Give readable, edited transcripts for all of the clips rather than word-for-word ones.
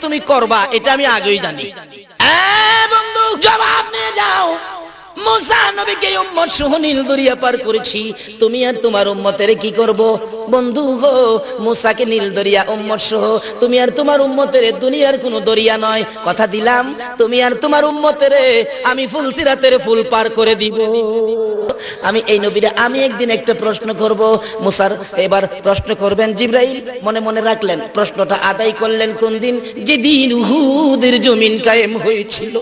তুমি করবা এটা আমি আগেই জানি। বন্ধু জবাব নিয়ে যাও, মুসা নবীকে উম্মত সহ নীল দরিয়া পার করেছি, তুমি আর তোমার উম্মতের কি করব? বন্ধু গো, মুসাকে নীল দরিয়া উম্মত সহ, তুমি আর তোমার উম্মতের দুনিয়ার কোনো দরিয়া নয়, কথা দিলাম তুমি আর তোমার উম্মতের আমি ফুলসিরাতের ফুল পার করে দিব। আমি এই নবীরে আমি একদিন একটা প্রশ্ন করব। মুসার এবার প্রশ্ন করবেন জিবরাইল, মনে মনে রাখলেন, প্রশ্নটা আদায় করলেন কোন দিন? যেদিন উহুদের জমিন কায়েম হয়েছিল।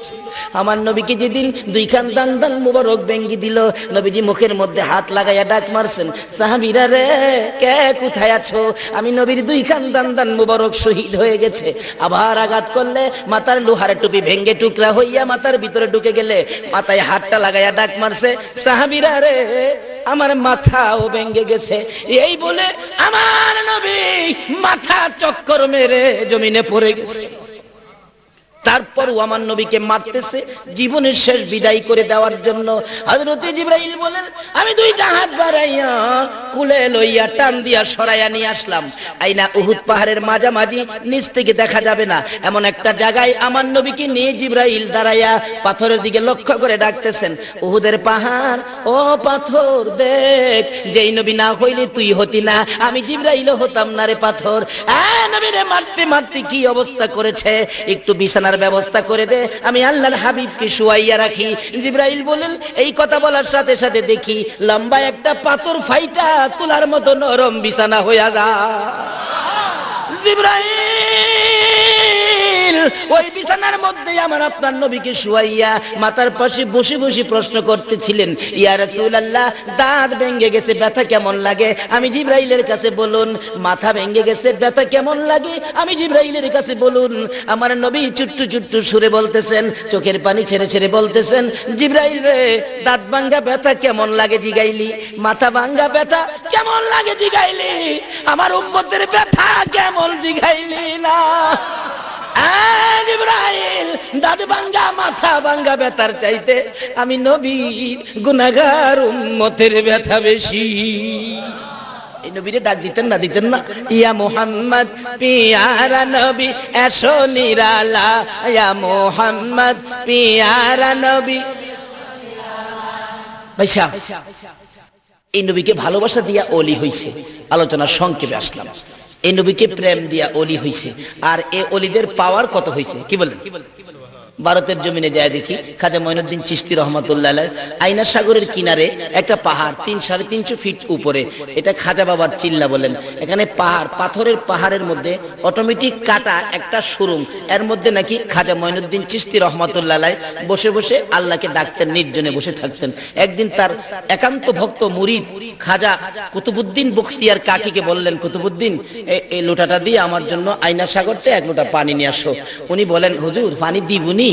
আমার নবীকে যেদিন দুইখান দান দান মুবারক ভেঙ্গি দিল, নবীজি মুখের মধ্যে হাত লাগাইয়া ডাক মারছেন, সাহাবীরা রে কে কোথায় আছো? আমি নবীর দুইখান দান দান মুবারক শহীদ হয়ে গেছে। আবার আঘাত করলে মাথার লোহার টুপি ভেঙ্গে টুকরা হইয়া মাথার ভিতরে ঢুকে গেলে মাথায় হাতটা লাগাইয়া ডাক মারছে, সাহাবীরা রে আমার মাথাও ভেঙ্গে গেছে। এই বলে আমার নবী মাথা চক্কর মেরে জমিনে পড়ে গেছে। তারপরও আমার নবীকে মারতেছে জীবনের শেষ বিদায় করে দেওয়ার জন্য। হযরত জিবরাইল বলেন, আমি দুইটা হাত বাড়াইয়া কুলে লইয়া টান দিয়া সরাইয়া নিয়ে আসলাম। আইনা উহুদ পাহাড়ের মাঝামাঝি, নিচ থেকে দেখা যাবে না এমন একটা জায়গায় আমার নবীকে নিয়ে জিবরাইল দাঁড়াইয়া পাথরের দিকে লক্ষ্য করে ডাকতেছেন, উহুদের পাহাড় ও পাথর দেখ, যেই নবী না হইলে তুই হতি না, আমি জিবরাইলও হতাম না রে পাথর। নবীরে মারতে মারতে কি অবস্থা করেছে, একটু বিছানার ব্যবস্থা করে দে, আমি আল্লাহর হাবিবকে শুয়াইয়া রাখি। জিবরাইল বলেন, এই কথা বলার সাথে সাথে দেখি লম্বা একটা পাথর ফাইটা তুলার মতো নরম বিছানা হইয়া যায়। জিবরাইল ওই বিছানার মধ্যে আমার আপনার নবীকে শুয়াইয়া মাথার পাশে বসে বসে প্রশ্ন করতেছিলেন, ইয়া রাসূলুল্লাহ দাঁত ভেঙে গেছে, ব্যথা কেমন লাগে? আমি জিবরাইলের কাছে বলুন। মাথা ভেঙে গেছে, ব্যথা কেমন লাগে? আমি জিবরাইলের কাছে বলুন। আমার নবী চুট্টু চুট্টু সুরে বলতেছেন, চোখের পানি ছেড়ে ছেড়ে বলতেছেন, জিবরাইল রে দাঁত ভাঙ্গা ব্যথা কেমন লাগে জিগাইলি, মাথা ভাঙ্গা ব্যথা কেমন লাগে জিগাইলি, আমার উম্মতের ব্যথা কেমন জিগাইলি না। জিবরাইল দাঁত ভাঙ্গা মাথা ভাঙ্গা ব্যথার চাইতে আমি নবীর গুনাহগার উম্মতের ব্যথা বেশি। এই নবীরে ডাক দিতেন না, দিতেন না, ইয়া মুহাম্মদ পিয়ারা নবী এসো নিরালা, ইয়া মুহাম্মদ পিয়ারা নবী। ভাইসা এই নবীকে ভালোবাসা দিয়া ওলি হইছে, আলোচনা সংক্ষেপে আসলাম। এই নবীকে প্রেম দিয়া ওলি হইছে, আর এই ওলিদের পাওয়ার কত হইছে কি বলেন? ভারতের জমিনে যায় দেখি, খাজা মঈনুদ্দিন চিশতি রহমাতুল্লাহ আলাইহ আইনা সাগরের কিনারে একটা পাহাড় 3-350 ফিট উপরে, এটা খাজা বাবার চিল্লা বলেন। এখানে পাহাড়, পাথরের পাহাড়ের মধ্যে অটোমেটিক কাটা একটা সুরুং, এর মধ্যে নাকি খাজা মঈনুদ্দিন চিশতি রহমাতুল্লাহ আলাইহ বসে বসে আল্লাহকে ডাকতেন, নির্জনে বসে থাকতেন। একদিন তার একান্ত ভক্ত মুরিদ খাজা কুতুবউদ্দিন বখতিয়ার কাকিকে বললেন, কুতুবউদ্দিন এই লোটাটা দিয়ে আমার জন্য আইনা সাগরতে 1 লোটা পানি নিয়ে আসো। উনি বলেন, হুজুর পানি দিবনি,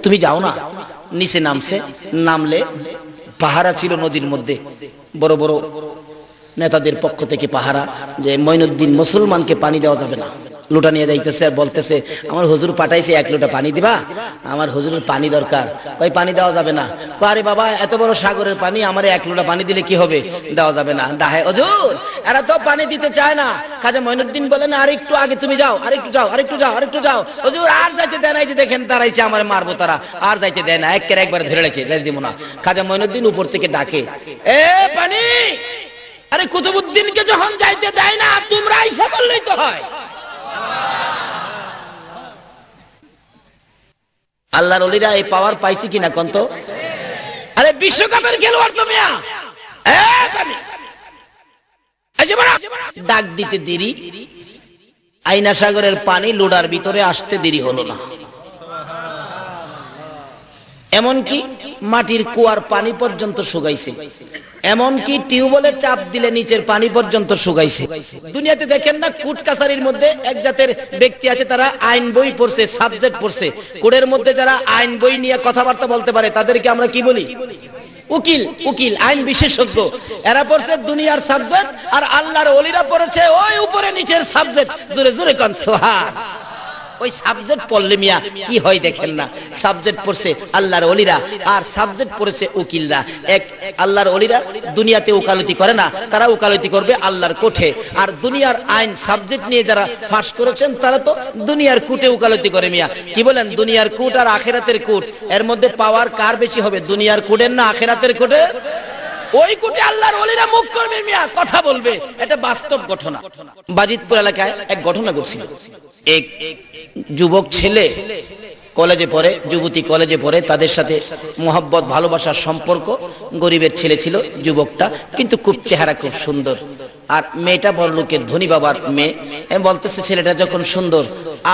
তুমি যাও না। নিচে নামছে, নামলে পাহারা ছিল নদীর মধ্যে, বড় বড় নেতাদের পক্ষ থেকে পাহারা, যে মঈনুদ্দিন মুসলমানকে পানি দেওয়া যাবে না। লোটা নিয়ে যাইতেছে আর বলতেছে, আমার হুজুর পাঠাইছে 1 লোটা পানি দিবা, আমার হুজুরের পানি দরকার। কই পানি দেওয়া যাবে না। আরে বাবা এত বড় সাগরের পানি, আমার 1 লোটা পানি দিলে কি হবে? দেওয়া যাবে না। ডাহে হুজুর এরা তো পানি দিতে চায় না। খাজা মঈনুদ্দিন বলেন, আর একটু আগে তুমি যাও, আরেকটু যাও, আরেকটু যাও, আরেকটু যাও। হুজুর আর যাইতে দেয় না, এই যে দেখেন তারাইছে, আমার মারবো তারা, আর যাইতে দেয় না, একবার ধরে রেখেছে, যাই দিব না। খাজা মঈনুদ্দিন উপর থেকে ডাকে, এ পানি, আরে কুতুবউদ্দিনকে যখন যাইতে দেয় না তোমরা আইসা বললেই তো হয়। আল্লাহর ওলিরা এই পাওয়ার পাইছি কিনা কোন তো? আরে বিশ্বকাপের খেলোয়াড় তো মিয়া, ডাক দিতে দেরি, আইনা সাগরের পানি লোডার ভিতরে আসতে দেরি হলো না। এমনকি মাটির কুয়ার পানি পর্যন্ত শুকাইছে, এমনকি টিউবওয়েলের চাপ দিলে নিচের পানি পর্যন্ত শুকাইছে। দুনিয়াতে দেখেন না কোর্ট কাছারির মধ্যে এক জাতের ব্যক্তি আছে, তারা আইন বই পড়ছে, সাবজেক্ট পড়ছে। কোর্টের মধ্যে যারা আইন বই নিয়ে কথাবার্তা বলতে পারে তাদেরকে আমরা কি বলি? উকিল। উকিল আইন বিশেষজ্ঞ। এরা পড়ছে দুনিয়ার সাবজেক্ট, আর আল্লাহর ওলিরা পড়েছে ওই উপরে নিচের সাবজেক্ট। জোরে জোরে কোন সুবহান। ওই সাবজেক্ট পড়লে মিয়া কি হয় দেখেন না, সাবজেক্ট পড়ছে আল্লাহর ওলিরা আর সাবজেক্ট পড়েছে উকিলরা। এক আল্লাহর ওলিরা দুনিয়াতে ওকালতি করে না, তারা ওকালতি করবে আল্লাহর কোর্টে। আর দুনিয়ার আইন সাবজেক্ট নিয়ে যারা পাস করেছেন তারা তো দুনিয়ার কোর্টে ওকালতি করে মিয়া। কি বলেন, দুনিয়ার কোর্ট আর আখিরাতের কোর্ট, এর মধ্যে পাওয়ার কার বেশি হবে, দুনিয়ার কোর্টের না আখিরাতের কোর্টের? ওই কোর্টে আল্লাহর ওলিরা মুখ করবে মিয়া, কথা বলবে। এটা বাস্তব ঘটনা। বাজিতপুর এলাকায় এক ঘটনা ঘটছিল। এক যুবক ছেলে কলেজে পড়ে, যুবতী কলেজে পড়ে, তাদের সাথে মোহাব্বত ভালোবাসার সম্পর্ক। গরিবের ছেলে ছিল যুবকটা, কিন্তু খুব চেহারা খুব সুন্দর। আর মেয়েটা বড় লোকের ধনী বাবার মেয়ে। বলতেছে ছেলেটা যখন সুন্দর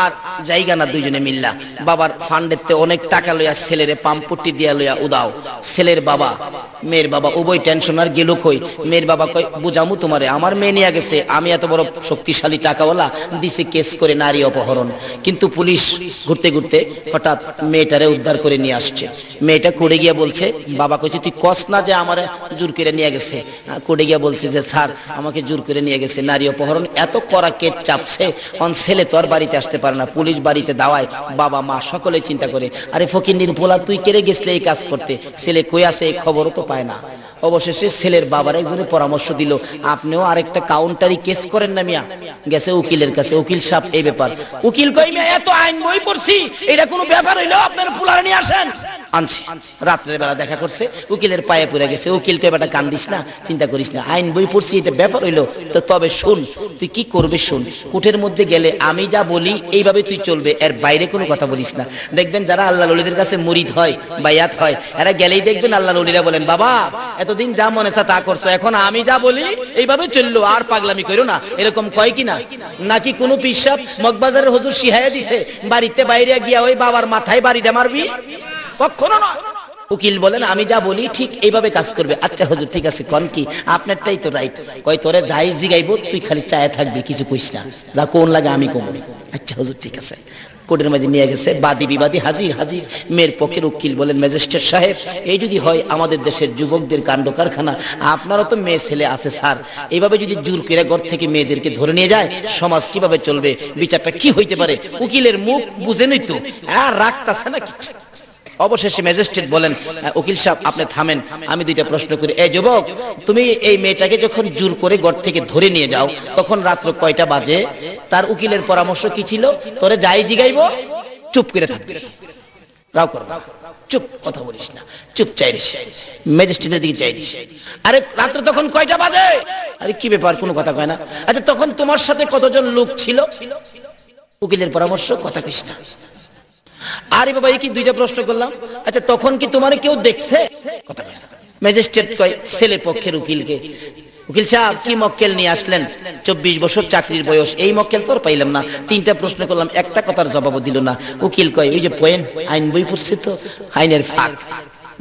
আর জায়গা না, দুইজনে মিল্লা বাবার ফান্ডেতে অনেক টাকা লইয়া ছেলেরে পাম্পট্টি দিয়া লইয়া উদাও। ছেলের বাবা মেয়ের বাবা উভয় টেনশন। আর গেল কই, মেয়ের বাবা কয় বুঝামু তোমারে, আমার মেয়ে নিয়ে গেছে, আমি এত বড় শক্তিশালী টাকাওয়ালা, দিছে কেস করে নারী অপহরণ। কিন্তু পুলিশ ঘুরতে ঘুরতে হঠাৎ মেয়েটারে উদ্ধার করে নিয়ে আসছে। মেয়েটা কোর্টে গিয়া বলছে, বাবা কইছে তুই কস না যে আমার জোর করে নিয়ে গেছে। কোর্টে গিয়া বলছে যে স্যার আমাকে জোর করে নিয়ে গেছে, নারী অপহরণ, এত কড়া কেস চাপছে, অন ছেলে তো আর বাড়িতে আসতে পারে না, পুলিশ বাড়িতে দাওয়ায়, বাবা মা সকলে চিন্তা করে আরে ফকিন্নির পোলা তুই কেড়ে গেছলে এই কাজ করতে, ছেলে কই আছে এই খবরও তো পায় না। অবশেষে ছেলের বাবার একজনে পরামর্শ দিল, আপনিও আরেকটা কাউন্টারি কেস করেন না মিয়া। গেছে উকিলের কাছে, উকিল সাহেব এই ব্যাপার। উকিল কই মিয়া এত আইন বই পড়ছি, এটা কোনো ব্যাপার হইলো, আপনার পোলার নিয়ে আসেন। আনছে, রাত্রের বেলা দেখা করছে, উকিলের পায়ে পড়ে গেছে। উকিল কই বেটা কান্দিস না, চিন্তা করিস না, আইন বই পড়ছি, এটা ব্যাপার হইলো তো, তবে শুন তুই কি করবে শুন, কোর্টের মধ্যে গেলে আমি যা বলি এইভাবে তুই চলবে, এর বাইরে কোনো কথা বলিস না। দেখবেন যারা আল্লাহর ওলিদের কাছে মুরিদ হয়, বাইয়াত হয়, এরা গেলেই দেখবেন আল্লাহর ওলিরা বলেন বাবা এতদিন যা মনে চা তা করছো, এখন আমি যা বলি এইভাবে চললো, আর পাগলামি করো না, এরকম কয় কিনা? নাকি কোনো পিসাব মগবাজারের হুজুর শিখাইয়া দিছে বাড়িতে বাইরে গিয়া ওই বাবার মাথায় বাড়িটা মারবি? কখনো না। উকিল বলেন আমি যা বলি ঠিক এইভাবে কাজ করবে। আচ্ছা হুজুর ঠিক আছে, কোন কি আপনারটাই তো রাইট। কয় তোরে যাই জিগাইব তুই খালি চায়ে থাকবি, কিছু কইস না, যা কোন লাগে আমি কম। আচ্ছা হুজুর ঠিক আছে। কোর্টের মাঝে নিয়ে গেছে, বাদী বিবাদী হাজির হাজির। মেয়ের পক্ষের উকিল বলেন ম্যাজিস্ট্রেট সাহেব এই যদি হয় আমাদের দেশের যুবকদের কাণ্ড কারখানা, আপনারও তো মেয়ে ছেলে আছে স্যার, এইভাবে যদি জোর করে ঘর থেকে মেয়েদেরকে ধরে নিয়ে যায় সমাজ কিভাবে চলবে, বিচারটা কি হইতে পারে? উকিলের মুখ বুঝেনই তো, আর রাখতাছে না কিছু। অবশেষে ম্যাজিস্ট্রেট বলেন উকিল সাহেব আপনি থামেন, আমি দুইটা প্রশ্ন করি। এই যুবক তুমি এই মেয়েটাকে যখন জোর করে ঘর থেকে ধরে নিয়ে যাও তখন রাত্র কয়টা বাজে? তার উকিলের পরামর্শ কি ছিল? তোরে যাই জিগাইব চুপ করে থাকবি, রাও করব, চুপ, কথা বলিস না, চুপ চাইরিস। ম্যাজিস্ট্রেটের দিকে চাইরিস, আরে রাত্র তখন কয়টা বাজে? আরে কি ব্যাপার, কোনো কথা কয় না। আচ্ছা তখন তোমার সাথে কতজন লোক ছিল? উকিলের পরামর্শ, কথা কইস না। আরে বাবা এই কি দুইটা প্রশ্ন করলাম। আচ্ছা তখন কি তোমার কেউ দেখছে? কথা কয় না। ম্যাজিস্ট্রেট কয় ছেলে পক্ষের উকিলকে, উকিল সাহেব কি মক্কেল নিয়ে আসলেন? 24 বছর চাকরির বয়স, এই মক্কেল তোর পাইলাম না, তিনটা প্রশ্ন করলাম একটা কথার জবাবও দিল না। উকিল কয় ওই যে পয়েন্ট, আইন বই পড়ছে তো, আইনের ফাঁক।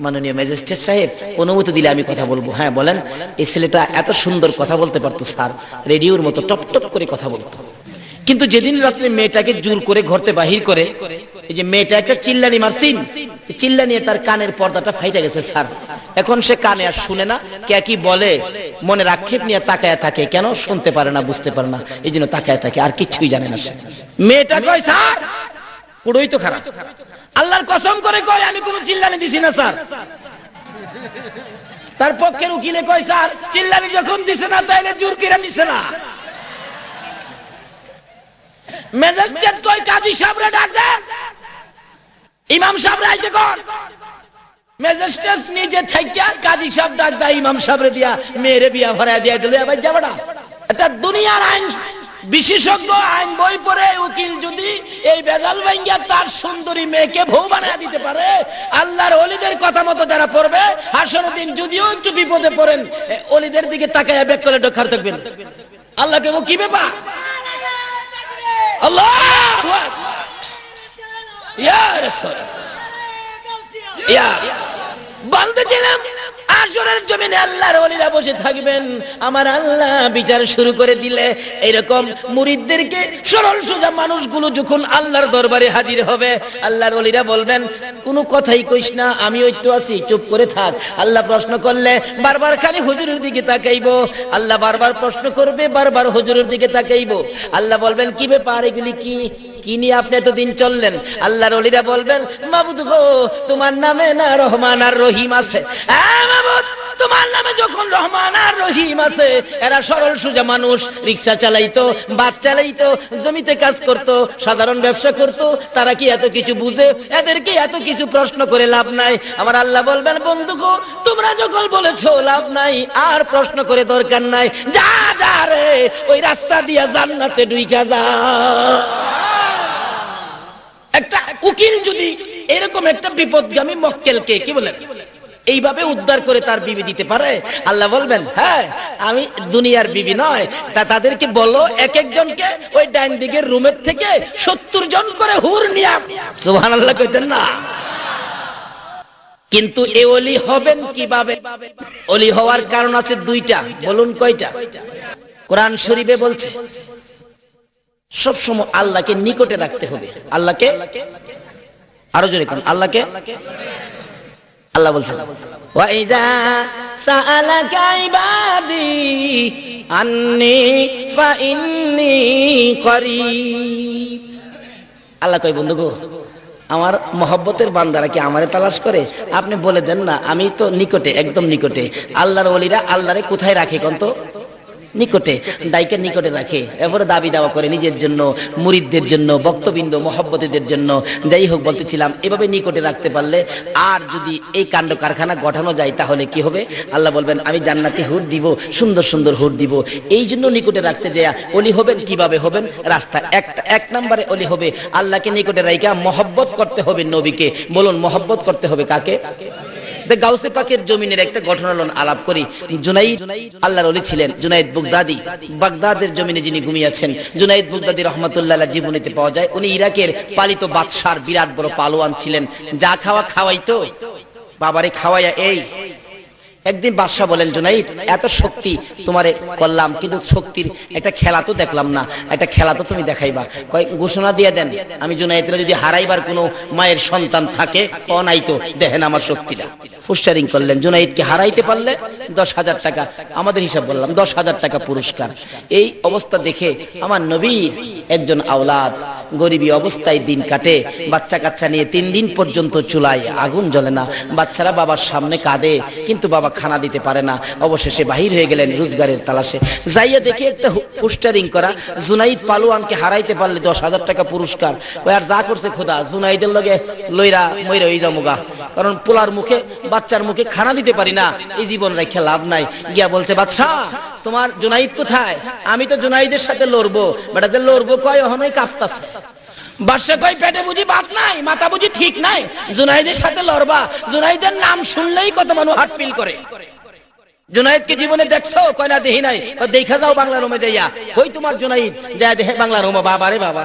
মাননীয় ম্যাজিস্ট্রেট সাহেব অনুমতি দিলে আমি কথা বলবো। হ্যাঁ বলেন। এই ছেলেটা এত সুন্দর কথা বলতে পারতো স্যার, রেডিওর মতো টপ টপ করে কথা বলতো, কিন্তু যেদিন রাত্রে মেয়েটাকে জোর করে ঘরতে বাহির করে, এই যে মেয়েটা একটা চিল্লানি মারছিন, চিল্লানিয়ে তার কানের পর্দাটা ফাইটা গেছে স্যার। এখন সে কানে আর শুনে না, কে কি বলে মনে আক্ষেপ নিয়ে তাকায় থাকে, কেন শুনতে পারে না, বুঝতে পারে না, এই জন্য তাকায় থাকে, আর কিছুই জানে না সে। মেয়েটা কয় স্যার পুরোই তো খারাপ, আল্লাহর কসম করে কয় আমি কোনো চিল্লানি দিছি না স্যার। তার পক্ষের উকিলে কয় স্যার চিল্লানি যখন দিছে না তাইলে জোর করে নিছে না। ম্যাজিস্ট্রেট কই কাজী সাহেবরে ডাক দেন, ইমাম সাহেবরে আইতে কর। ম্যাজিস্ট্রেট নিজে থাইকা কাজী সাহেব ডাক দেয়, ইমাম সাহেবরে দিয়া মেয়েরে বিয়া ভরায় দিয়া দিলে আবার যাবড়া। এটা দুনিয়ার আইন বিশেষজ্ঞ, আইন বই পড়ে উকিল যদি এই বেজাল ভাঙ্গিয়া তার সুন্দরী মেয়েকে বউ বানায় দিতে পারে, আল্লাহর ওলিদের কথা মতো যারা পড়বে হাসরের দিন যদিও একটু বিপদে পড়েন ওলিদের দিকে তাকায় বেক করে ডকার থাকবেন। আল্লাহকে কি ব্যাপার? আল্লাহু আকবার, ইয়া রাসূল, ইয়া বলতে ছিলাম আসরের জমিনে আল্লাহর ওলিরা বসে থাকবেন, আমার আল্লাহ বিচার শুরু করে দিলে এরকম মুরিদদেরকে সরল সোজা মানুষগুলো যখন আল্লাহর দরবারে হাজির হবে, আল্লাহর ওলিরা বলবেন কোনো কথাই কইস না, আমি ওই তো আছি, চুপ করে থাক। আল্লাহ প্রশ্ন করলে বারবার খালি হুজুরের দিকে তাকাইব, আল্লাহ বারবার প্রশ্ন করবে, বারবার হুজুরের দিকে তাকাইব। আল্লাহ বলবেন কি ব্যাপার, এগুলি কি? কি নিয়ে আপনি এতদিন চললেন? আল্লাহর ওলিরা বলবেন, মাবুদ গো, তোমার নামে না রহমান আর রহিম আছে। হ্যাঁ মাবুদ, তোমার নামে যখন রহমান আর রহিম আছে, এরা সরল সোজা মানুষ, রিকশা চালাইতো, বাস চালাইতো, জমিতে কাজ করতো, সাধারণ ব্যবসা করতো, তারা কি এত কিছু বুঝে? এদেরকে এত কিছু প্রশ্ন করে লাভ নাই। আমার আল্লাহ বলবেন, বন্ধু গো, তোমরা যখন বলেছো লাভ নাই, আর প্রশ্ন করে দরকার নাই, যা যা রে, ওই রাস্তা দিয়া জান্নাতে ঢুইকা যা। একটা উকিল যদি এরকম একটা বিপদগামী মক্কেলকে কি বলেন এইভাবে উদ্ধার করে তার বিবি দিতে পারে, আল্লাহ বলবেন, হ্যাঁ আমি দুনিয়ার বিবি নয়, তা তাদেরকে বলো এক একজনকে ওই ডাইন দিকের রুমের থেকে 70 জন করে হুর নিয়া। সুবহানাল্লাহ কইতেন না? কিন্তু এ ওলি হবেন কিভাবে? ওলি হওয়ার কারণ আছে দুইটা। বলুন কয়টা? কোরআন শরীফে বলছে সবসময় আল্লাহকে নিকটে রাখতে হবে। আল্লাহকে, আরো জোরে কোন আল্লাহকে, আল্লাহ বলছেন, ওয়া ইযা সাআলাকা ইবাদি আন্নী ফা ইন্নী করিব। আল্লাহ কয়, বন্ধু গো, আমার মহব্বতের বান্দারা কি আমারে তালাশ করে? আপনি বলে দেন না, আমি তো নিকটে, একদম নিকটে। আল্লাহর ওলিরা আল্লাহরে কোথায় রাখে কোন তো? নিকটে। দায়কে নিকটে রাখে, এরপরে দাবি দাওয়া করে নিজের জন্য, মুরিদদের জন্য, ভক্তবৃন্দ, মহব্বতীদের জন্য। যাই হোক, বলতেছিলাম এভাবে নিকটে রাখতে পারলে, আর যদি এই কাণ্ড কারখানা গঠানো যায় তাহলে কি হবে? আল্লাহ বলবেন, আমি জান্নাতি হুর দিব, সুন্দর সুন্দর হুর দিব। এই জন্য নিকটে রাখতে যায়। ওলি হবেন কিভাবে হবেন? রাস্তা এক নম্বরে ওলি হবে আল্লাহকে নিকটে রাইখা মহব্বত করতে হবে নবীকে। বলুন, মহব্বত করতে হবে কাকে? গাউসে পাকের জমিনের একটা ঘটনা আলাপ করি। জুনাইদ আল্লাহর ওলি ছিলেন। জুনাইদ বুগদাদি, বাগদাদের জমিনে যিনি ঘুমিয়েছেন, জুনাইদ বুগদাদি রহমাতুল্লাহ আলাইহি জীবনীতে পাওয়া যায়। উনি ইরাকের পালিত বাদশার বিরাট বড় পালোয়ান ছিলেন। যা খাওয়া খাওয়াইতো, বাবারে খাওয়াইয়া। এই একদিন বাদশা বলেন, জুনাইদ, এত শক্তি তোমারে করলাম, কিন্তু শক্তির একটা খেলা তো দেখলাম না, একটা খেলা তো তুমি দেখাইবা। কয় ঘোষণা দিয়ে দেন, আমি জুনাইদরা যদি হারাইবার কোনো মায়ের সন্তান থাকে, নাই তো দেখেন আমার শক্তিটা। ফুস্টারিং করলেন, জুনাইদকে হারাইতে পারলে 10,000 টাকা, আমাদের হিসাব বললাম 10,000 টাকা পুরস্কার। এই অবস্থা দেখে আমার নবীর একজন আওলাদ গরিবী অবস্থায় দিন কাটে, বাচ্চা কাচ্চা নিয়ে 3 দিন পর্যন্ত চুলায় আগুন জ্বলে না। বাচ্চারা বাবার সামনে কাঁদে, কিন্তু বাবা খানা দিতে পারে না। অবশেষে বাহির হয়ে গেলেন রোজগারের তালাশে। যাইয়া দেখে একটা পোস্টারিং করা, জুনাইদ পালোয়ানকে হারাইতে পারলে 10,000 টাকা পুরস্কার। ওই আর যা করছে খোদা, জুনাইদের লগে লইরা মইরা হয়ে যামুগা, কারণ পোলার মুখে, বাচ্চার মুখে খানা দিতে পারি না, এই জীবন রেখে লাভ নাই। গিয়া বলছে, বাদশা তোমার জুনাইদ কোথায়? আমি তো জুনাইদের সাথে লড়বো। বেটাতে লড়বো কয়, ওখানেই কাঁপতাছে। বাদশা কয়, পেটে বুঝি ভাত নাই, মাথা বুঝি ঠিক নাই, জুনাইদের সাথে লড়বা? জুনাইদের নাম শুনলেই কত মানুষ হার্ট ফিল করে। জুনাইদকে জীবনে দেখছো? কয় না, দেখি নাই। দেখা যাও বাংলা রুমে যাইয়া। কই তোমার জুনাইদ? যায় দেখে বাংলা রুমে। বাবা রে বাবা,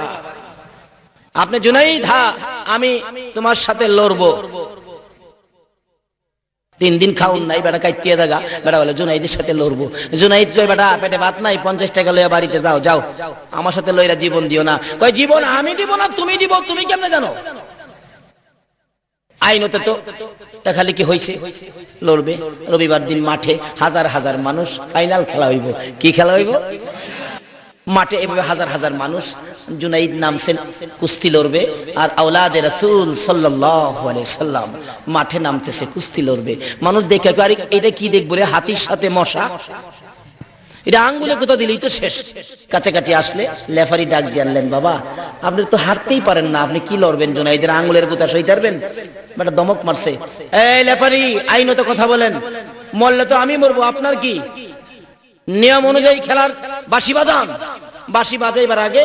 আপনি জুনাইদ? হ্যাঁ, আমি তোমার সাথে লড়বো। 3 দিন খাউন নাই, বেটা কাইতে জায়গা। বেটা বলে, জুনাইদের সাথে লড়বো। জুনাইদ কয়, বেটা পেটে ভাত নাই, 50 টাকা লইয়া বাড়িতে যাও, যাও, আমার সাথে লইরা জীবন দিও না। কয়, জীবন আমি দিব না, তুমি দিব। তুমি কেমনে জানো? আইনতে তো খালি কি হয়েছে, লড়বে। রবিবার দিন মাঠে হাজার হাজার মানুষ, ফাইনাল খেলা হইব। কি খেলা হইব? মাঠে এভাবে হাজার হাজার মানুষ। জুনাইদ নামছেন, কুস্তি লড়বে। আর আওলাদে রাসূল সাল্লাল্লাহু আলাইহি সাল্লাম মাঠে নামতেছে, কুস্তি লড়বে। মানুষ দেখে, আরে এটা কি দেখবো রে, হাতির সাথে মশা? এটা আঙ্গুলে কোথা দিলেই তো শেষ। কাছাকাছি আসলে লেফারি ডাক দিয়ে আনলেন, বাবা আপনি তো হারতেই পারেন না, আপনি কি লড়বেন? জুনাইদের আঙ্গুলের কোথা সইতে পারবেন? বেটা দমক মারছে, এই লেফারি, আইনত কথা বলেন, মরলে তো আমি মরবো, আপনার কি? নিয়ম অনুযায়ী খেলার বাঁশি বাজান। বাঁশি বাজাইবার আগে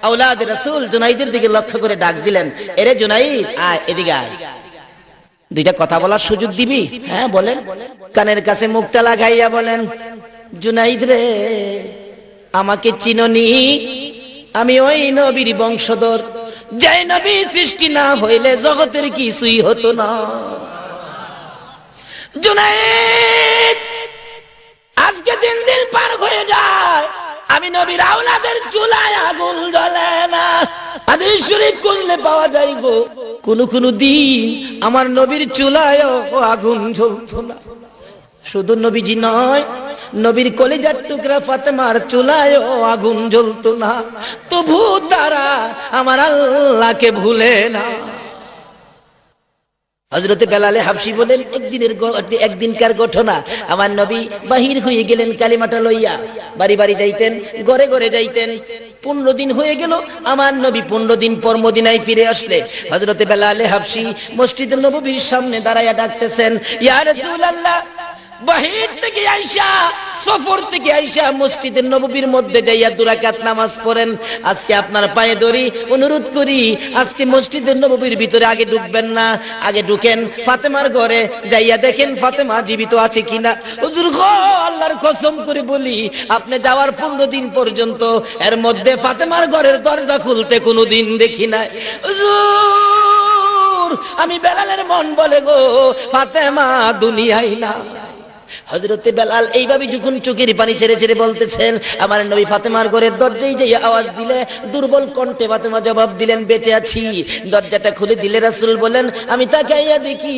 আওলাদে রাসূল জুনাইদের দিকে লক্ষ্য করে ডাক দিলেন, এরে জুনাইদ, আয় এদিকে আয়, দুইটা কথা বলার সুযোগ দিবি? হ্যাঁ বলেন। কানের কাছে মুখটা লাগাইয়া বলেন, জুনাইদ রে, আমাকে চিননি? আমি ওই নবীর বংশধর, যে নবী সৃষ্টি না হইলে জগতের কিছুই হতো না। জুনাইদ, আজকে 3 দিন পার হয়ে যায়, আমি নবীর আওলাদের চুলায় আগুন জ্বলে না। হাদিস শরীফ খুললে পাওয়া যাইব, কোন কোন দিন আমার নবীর চুলায় আগুন জ্বলত না। শুধু নবীজি নয়, নবীর কলিজার টুকরা ফাতেমার চুলায়ও আগুন জ্বলতো না, তবু তারা আমার আল্লাহকে ভুলে না। হযরতে বেলালে হাবশী বলেন, একদিনকার ঘটনা, আমার নবী বাহির হয়ে গেলেন কালিমাটা লইয়া, বাড়ি বাড়ি যাইতেন, ঘরে ঘরে যাইতেন। 15 দিন হয়ে গেল, আমার নবী 15 দিন পর মদিনায় ফিরে আসলে হযরতে বেলালে হাবশী মসজিদে নববীর সামনে দাঁড়াইয়া ডাকতেছেন, ইয়া রাসূলুল্লাহ, বাহির থেকে আইসা, সফর থেকে আইসা মসজিদের নববীর মধ্যে যাইয়া 2 রাকাত নামাজ পড়েন। আজকে আপনার পায়ে ধরি, অনুরোধ করি, আজকে মসজিদের নববীর ভিতরে আগে ঢুকবেন না, আগে ঢুকেন ফাতেমার ঘরে, যাইয়া দেখেন ফাতেমা জীবিত আছে কিনা। হুজুর গো, আল্লাহর কসম করে বলি, আপনি যাওয়ার 15 দিন পর্যন্ত এর মধ্যে ফাতেমার ঘরের দরজা খুলতে কোনোদিন দেখি নাই। হুজুর, আমি বেলালের মন বলে গো, ফাতেমা দুনিয়ায় না। হযরতে বেলাল এইভাবে যখন চোখের পানি ছেড়ে ছেড়ে বলতেছেন, আমার নবী ফাতেমার ঘরের দরজায় যাইয়া আওয়াজ দিলে দুর্বল কণ্ঠে ফাতেমা জবাব দিলেন, বেঁচে আছি। দরজাটা খুলে দিলে রাসূল বলেন, আমি তাকাইয়া দেখি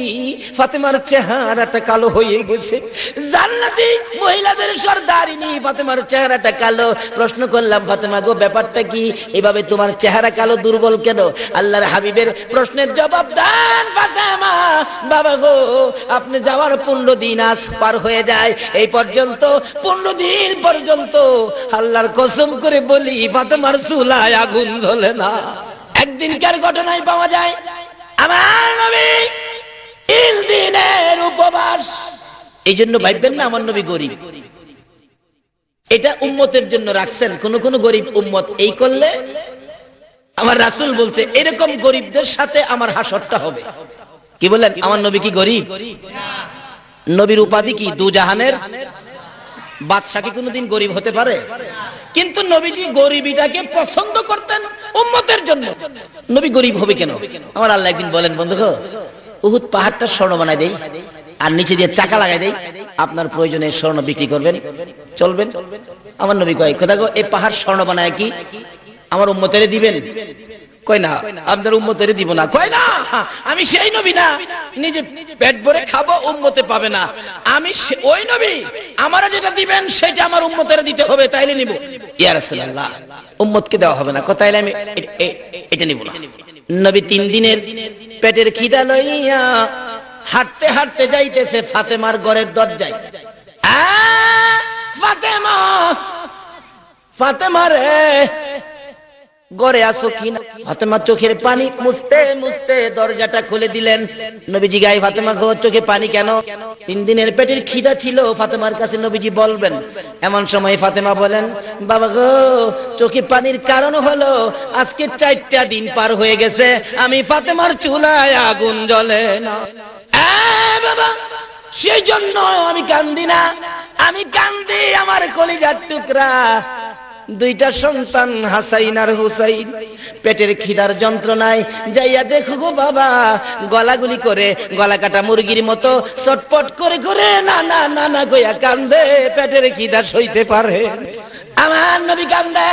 ফাতেমার চেহারাটা কালো হয়ে গেছে। জান্নাতি মহিলাদের সরদারিনী ফাতেমার চেহারাটা কালো। প্রশ্ন করলাম, ফাতেমা গো, ব্যাপারটা কি, এভাবে তোমার চেহারা কালো, দুর্বল কেন? আল্লাহর হাবিবের প্রশ্নের জবাব দেন, ফাতেমা বাবা গো, আপনি যাওয়ার 15 দিন আজ পার হয়ে যায়, এই পর্যন্ত 15 দিন পর্যন্ত আল্লাহর কসম করে বলি ফাতেমার চুলায় আগুন জ্বলে না। একদিনকার ঘটনায় পাওয়া যায়, আমার নবী 3 দিনের উপবাস। এই জন্য ভাববেন না আমার নবী গরিব, এটা উম্মতের জন্য রাখছেন। কোন কোন গরিব উম্মত এই করলে আমার রাসূল বলছে, এরকম গরিবদের সাথে আমার হাসরটা হবে। কি বলেন, আমার নবী কি গরিব? নবীর উপাধি কি? দুজাহানের বাদশা। কি কোনদিন গরিব হতে পারে? কিন্তু নবীজি গরিবিটাকে পছন্দ করতেন উম্মতের জন্য। নবী গরিব হবে কেন? আমার আল্লাহ একদিন বলেন, বন্ধু গো, উহুদ পাহাড়টা স্বর্ণ বানাই দেই আর নিচে দিয়ে চাকা লাগাই দেই, আপনার প্রয়োজনে স্বর্ণ বিক্রি করবেন, চলবেন? আমার নবী কয়, কথা গো, এই পাহাড় স্বর্ণ বানায় কি আমার উম্মতেরে দিবেন? কয় না, আপনার উম্মতেরে দিব না। কয় না, আমি সেই নবী না, নিজে পেট ভরে খাবো, উম্মতে পাবে না। আমি ওই নবী, আমারা যেটা দিবেন সেটা আমার উম্মতেরে দিতে হবে, তাইলে নিব। ইয়া রাসূলুল্লাহ, উম্মতকে দেওয়া হবে না। কোথায় আমি এটা নিব না। নবী 3 দিনের পেটের খিদা লইয়া হাঁটতে হাঁটতে যাইতেছে ফাতেমার ঘরের দরজায়। ফাতেমা, ফাতেমা রে, ঘরে আসো কিনা? ফাতেমা চোখের পানি মুছতে মুছতে দরজাটা খুলে দিলেন। নবীজি গায়ে, ফাতেমা গো, চোখে পানি কেন? 3 দিনের পেটের খিদা ছিল ফাতেমার কাছে, নবীজি বলবেন। এমন সময় ফাতেমা বলেন, বাবা গো, চোখে পানির কারণ হলো আজকে 4টা দিন পার হয়ে গেছে, আমি ফাতেমার চুলায় আগুন জ্বলে না। বাবা, সেই জন্য আমি কান্দি না, আমি কান্দি আমার কলিজার টুকরা 2টা সন্তান হাসাইন আর হুসাইন পেটের খিদার যন্ত্রণায় যাইয়া দেখো গো বাবা, গলাগুলি করে গলা কাটা মুরগির মতো চটপট করে করে না না না না গইয়া কান্দে, পেটের খিদা সইতে পারে। আমার নবী কান্দে,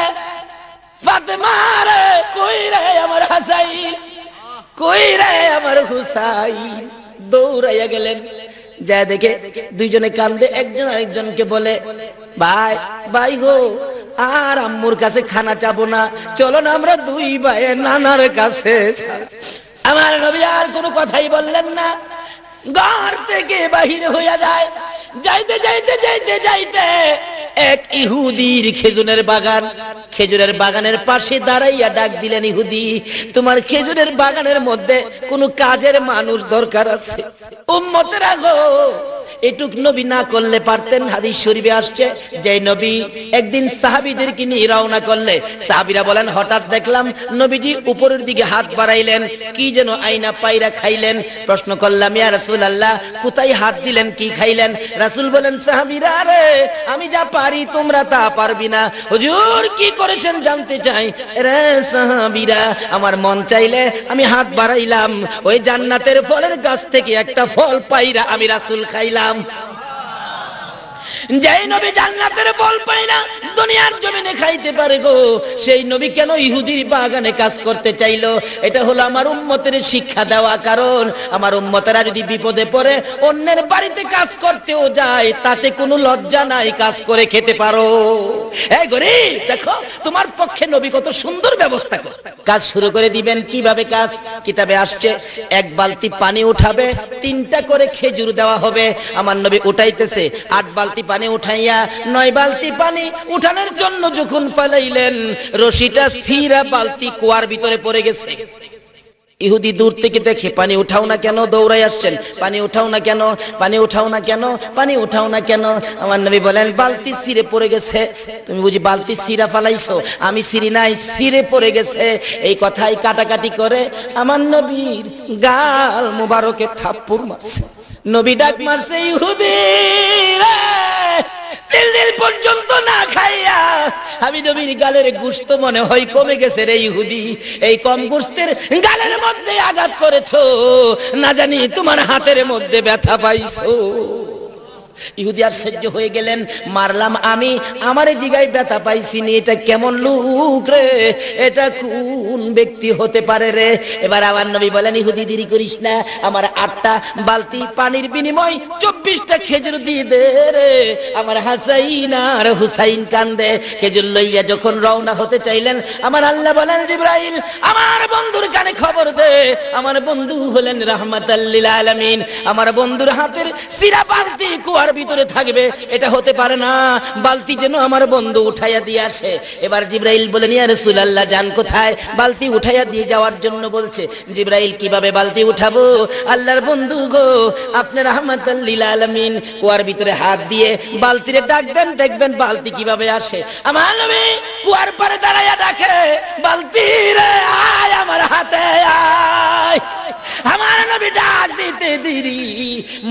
ফাতেমা রে, কই রে আমার হাসাইন, কই রে আমার হুসাইন? দৌড়াইয়া গেলেন, যা দেখে 2জনে কান্দে, একজন আরেকজনকে বলে, ভাই ভাই গো, আর আম্মুর কাছে খানা চাবো না, চলো না আমরা 2 ভাই নানার কাছে। আমার নবী আর কোনো কথাই বললেন না, ঘর থেকে বাহির হইয়া যায়। যাইতে যাইতে যাইতে যাইতে এক ইহুদির খেজুরের বাগান, খেজুরের বাগানের পাশে দাঁড়াইয়া ডাক দিলেন, ইহুদি, তোমার খেজুরের বাগানের মধ্যে কোন কাজের মানুষ দরকার আছে? উম্মতেরা গো, এটুক নবী না করলে পারতেন। হাদিস শরীফে আসছে, যে নবী একদিন সাহাবীদেরকে নিয়ে রওনা করলে সাহাবীরা বলেন, হঠাৎ দেখলাম নবীজি উপরের দিকে হাত বাড়াইলেন, কি যেন আইনা পায়রা খাইলেন। প্রশ্ন করলাম, ইয়া রাসূলুল্লাহ, কোথায় হাত দিলেন, কি খাইলেন? রাসূল বলেন, সাহাবীরা রে, আমি যা পারি তোমরা তা পারবি না। হুজুর কি করেছেন জানতে চাই? রে সাহাবীরা, আমার মন চাইলে আমি হাত বাড়াইলাম, ওই জান্নাতের ফলের গাছ থেকে একটা ফল পাইরা আমি রাসূল খাইলাম। যেই নবী জান্নাতের ফল পায় না দুনিয়ার জমিনে খাইতে পারে গো, সেই নবী কেন ইহুদির বাগানে কাজ করতে চাইলো? এটা হলো আমার উম্মতের শিক্ষা দেওয়া। কারণ আমার উম্মতেরা যদি বিপদে পড়ে অন্যের বাড়িতে কাজ করতেও যায়, তাতে কোনো লজ্জা নাই, কাজ করে খেতে পারো। এই গরিব দেখো তোমার পক্ষে নবী কত সুন্দর ব্যবস্থা করে কাজ শুরু করে দিবেন। কিভাবে কাজ? কিতাবে আসছে এক বালতি পানি উঠাবে, 3টা করে খেজুর দেওয়া হবে। আমার নবী উঠাইতেছে, 8 বালতি পানি উঠাইয়া 9 বালতি পানি উঠানোর জন্য যখন পালাইলেন, রশিটা ছিঁড়া বালতি কুয়ার ভিতরে পড়ে গেছে। ইহুদি দূর থেকে দেখে, পানি উঠাও না কেন? দৌড়াই আসছেন, পানি উঠাও না কেন, পানি উঠাও না কেন, পানি উঠাও না কেন? আমার নবী বলেন বালতি ছিঁড়ে পড়ে গেছে। তুমি বুঝি বালতি ছিঁড়া ফালাইছো? আমি ছিঁড়ি নাই, ছিঁড়ে পড়ে গেছে। এই কথাই কাটাকাটি করে আমার নবীর গাল মুবারকে থাপ্পড় মারছে। নবী ডাক মারছে, ইহুদি দিল পর্যন্ত না খাইয়া আমি নবীর গালের গোশত মনে হয় কমে গেছে রে ইহুদি। এই কম গোশতের গালের মধ্যে আঘাত করেছো, না জানি তোমার হাতের মধ্যে ব্যথা পাইছো। ইহুদি আশ্চর্য হয়ে গেলেন, মারলাম আমি, আমারে জিগায় ব্যথা পাইছি নি, এটা কেমন লোক রে, এটা কোন ব্যক্তি হতে পারে রে? এবার আমার নবী বলেন, ইহুদি দেরি করিস না, আমার 8টা বালতি পানির বিনিময় 24টা খেজুর দিয়ে দে রে। আমার হাসাইন আর হুসাইন কান্দে। খেজুর লইয়া যখন রওনা হতে চাইলেন, আমার আল্লাহ বলেন, জিবরাইল আমার বন্ধুর কানে খবর দে, আমার বন্ধু হলেন রাহমাতাল লিল আলামিন, আমার বন্ধুর হাতের সিরা বালতি কুয়ার ভিতরে থাকবে, এটা হতে পারে না, বালতি যেন আমার বন্ধু উঠাইয়া দিয়ে আসে। এবার জিবরাইল বলেন, ইয়া রাসূলুল্লাহ যান কোথায়? বালতি উঠাইয়া দিয়ে যাওয়ার জন্য বলছে। জিবরাইল কিভাবে বালতি উঠাবো? আল্লাহর বন্ধু গো, আপনি রাহমাতাল লিল আলামিন, কুয়ার ভিতরে হাত দিয়ে বালতিরে ডাকবেন, দেখবেন বালতি কিভাবে আসে। আমার নবী কুয়ার পারে দাঁড়াইয়া ডাকে, বালতি রে আয় আমার হাতে আয়। আমার নবী ডাক দিতে দেরি,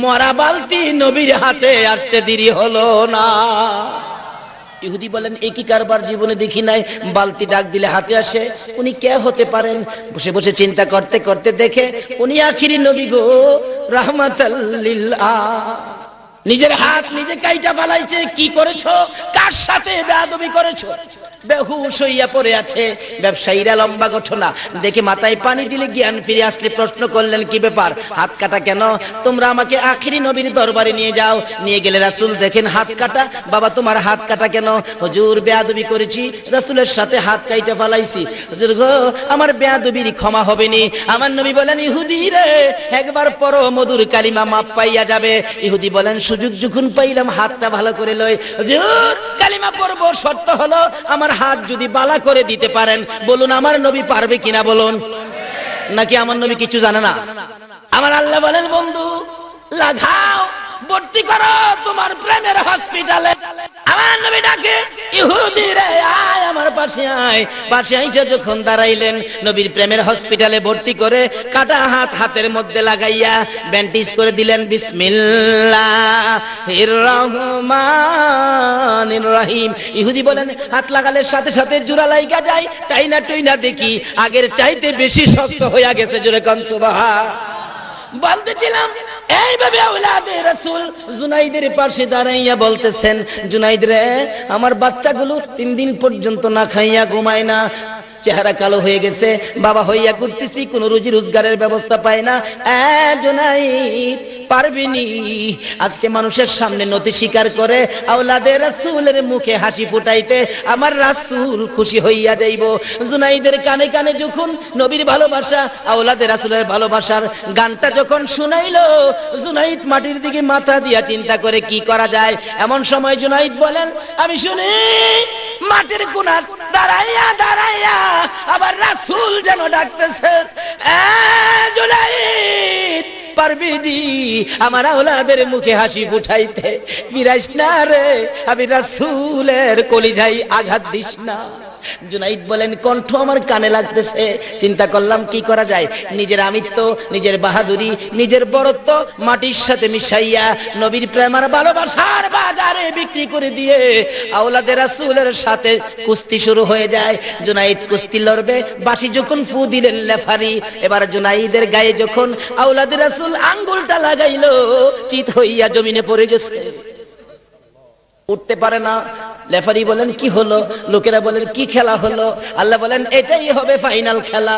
মরা বালতি নবীর হাতে আসতে দেরি হলো না। ইহুদি বলেন, একই কারবার জীবনে দেখি নাই, বালতি ডাক দিলে হাতে আসে। উনি কে হতে পারেন? বসে বসে চিন্তা করতে করতে দেখে উনি আখিরি নবী গো, রাহমাতাল লিল আলামিন। নিজের হাত নিজে কাইটা ফালাইছে। কি করেছো? কার সাথে বেয়াদবি করেছো? বেহুশ হইয়া পড়ে আছে। ব্যবসায়ীরা লম্বা ঘটনা দেখে মাথায় পানি দিলে জ্ঞান ফিরে আসলে প্রশ্ন করলেন, কি ব্যাপার, হাত কাটা কেন? তোমরা আমাকে আখিরি নবীর দরবারে নিয়ে যাও। নিয়ে গেলে রাসূল দেখেন হাত কাটা। বাবা তোমার হাত কাটা কেন? হুজুর বেয়াদবি করেছি, রাসূলের সাথে হাত কাইটা ফালাইছি। হুজুর গো আমার বেয়াদবির ক্ষমা হবে নি। আমার নবী বলেন, ইহুদি রে একবার পড়ো, মধুর কালিমা মাপ পাইয়া যাবে। ইহুদি বলেন, সুযোগ যখন পাইলাম হাতটা ভালো করে লই। হুজুর কালিমা পড়বো, শর্ত হলো আমার হাত যদি বালা করে দিতে পারেন। বলুন আমার নবী পারবে কিনা বলুন? নাকি আমার নবী কিছু জানে না? আমার আল্লাহ বলেন, বন্ধু লাগাও, ভর্তি করো তোমার প্রেমের হসপিটালে। আমার নবী ডাকে, ইহুদি রে আয় আমার পাশে আয়। পাশে আইসা যখন দাঁড়াইলেন, নবীর প্রেমের হসপিটালে ভর্তি করে কাটা হাত হাতের মধ্যে লাগাইয়া ব্যান্ডেজ করে দিলেন। বিসমিল্লাহির রহমানির রহিম। ইহুদি বলেন, হাত লাগালে সাথে সাথে জোড়া লাইগা যায়, তাই না টুই না দেখি আগের চাইতে বেশি শক্ত হইয়া গেছে। জোরে কোন সুবহান। বলতেছিলাম এইভাবে আওলাদে রাসূল জুনাইদের পাশে দাঁড়াইয়া বলতেছেন, জুনাইদ রে আমার বাচ্চাগুলো 3 দিন পর্যন্ত না খাইয়া ঘুমায় না, চেহারা কালো হয়ে গেছে, বাবা হইয়া করতেছি, কোন রুজি রোজগারের ব্যবস্থা পায় না। জুনাইদ পারবিনি, আজকে মানুষের সামনে নতি স্বীকার করে আওলাদে রাসূলের মুখে হাসি ফুটাইতে আমার রাসূল খুশি হইয়া যাইব। জুনাইদের কানে কানে যখন নবীর ভালোবাসা, আওলাদে রাসূলের ভালোবাসার গানটা যখন শুনাইলো, জুনাইদ মাটির দিকে মাথা দিয়া চিন্তা করে কি করা যায়। এমন সময় জুনাইদ বলেন, আমি শুনি মাটির কোণা দাঁড়াইয়া দাঁড়াইয়া আবার রাসূল যেন ডাকতেছে, জুনাইদ পারবি নি আমার আওলাদের মুখে হাসি ফুটাইতে? ফিরাইস না রে, আমি রাসূলের কলিজায় আঘাত দিস না। জুনাইদ বলেন, কণ্ঠ আমার কানে লাগতেছে। চিন্তা করলাম কি করা যায়। নিজের আমিত্ব, নিজের বাহাদুরি, নিজের বরত্ব মাটির সাথে মিশাইয়া নবীর প্রেম আর ভালোবাসার বাজারে বিক্রি করে দিয়ে আওলাদে রাসূলের সাথে কুস্তি শুরু হয়ে যায়। জুনাইদ কুস্তি লড়বে, বাঁশি যখন ফু দিলেন লেফারি, এবার জুনাইদের গায়ে যখন আওলাদে রাসূল আঙ্গুলটা লাগাইলো, চিত হইয়া জমিনে পড়ে গেছে। উঠতে পারে না। রেফারি বলেন কি হলো, লোকেরা বলেন কি খেলা হলো, আল্লাহ বলেন এটাই হবে ফাইনাল খেলা।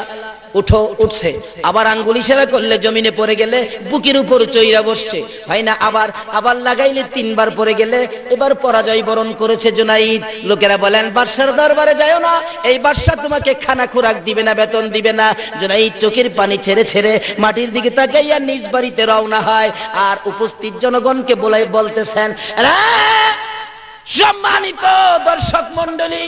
উঠো, উঠছে, আবার আঙ্গুল ইশারা করলে জমিনে পড়ে গেলে বুকের উপর চইরা বসছে, হয় না, আবার আবার লাগাইলে 3 বার পড়ে গেলে এবার পরাজয় বরণ করেছে জুনাইদ। লোকেরা বলেন বাদশার দরবারে যাও না, এই বাদশা তোমাকে খানা খোরাক দিবে না, বেতন দিবে না। জুনাইদ চোখের পানি ছেড়ে ছেড়ে মাটির দিকে তাকাইয়া নিজ বাড়িতে রওনা হয়। আর উপস্থিত জনগণকে বলতেছেন, সম্মানিত দর্শক মণ্ডলী,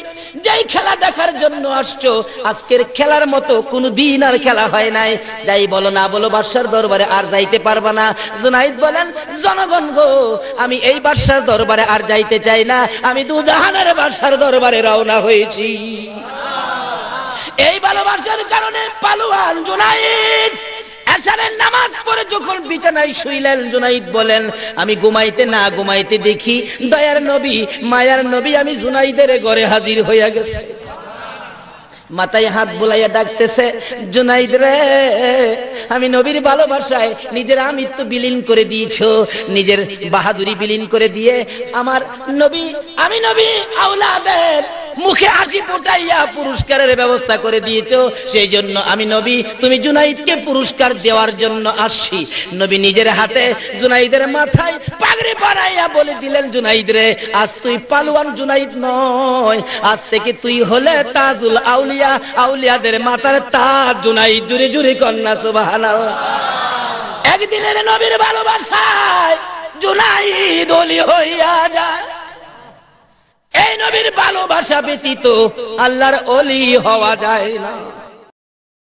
যেই খেলা দেখার জন্য আসছো, আজকের খেলার মতো কোনো দিন আর খেলা হয় নাই। যাই বলো না বলো, বাদশার দরবারে আর যাইতে পারবা না। জুনাইদ বলেন, জনগণ গো, আমি এই বাদশার দরবারে আর যাইতে চাই না, আমি দুজাহানের বাদশার দরবারে রওনা হয়েছি। এই ভালোবাসার কারণে পালোয়ান জুনাইদ এশারের নামাজ পড়ে যখন বিছানায় শুইলেন, জুনাইদ বলেন, আমি ঘুমাইতে না ঘুমাইতে দেখি দয়ার নবী, মায়ার নবী আমি জুনাইদের ঘরে হাজির হইয়া গেছে। মাথায় হাত বুলাইয়া ডাকতেছে, জুনাইদ রে, আমি নবীর ভালোবাসায় নিজের আমিত্ব বিলীন করে দিয়েছো, নিজের বাহাদুরি বিলীন করে দিয়ে আমার নবী, আমি নবী আওলাদের মুখে হাসি ফোটাইয়া পুরস্কারের ব্যবস্থা করে দিয়েছো। সেই জন্য আমি নবী, তুমি জুনাইদকে পুরস্কার দেওয়ার জন্য আসছি। নবী নিজের হাতে জুনাইদের মাথায় পাগড়ি পরাইয়া বলে দিলেন, জুনাইদ রে, আজ তুই পালোয়ান জুনাইদ নয়, আজ থেকে তুই হলে তাজুল আউলিয়া, আউলিয়াদের মাথার তাজ জুনাইদ। জুরে জুরে কন্যা সুবহানাল্লাহ। একদিনের নবীর ভালোবাসায় জুনাইদ ওলি হইয়া যায়। এই নবীর ভালোবাসা ব্যতীত আল্লাহর ওলি হওয়া যায় না।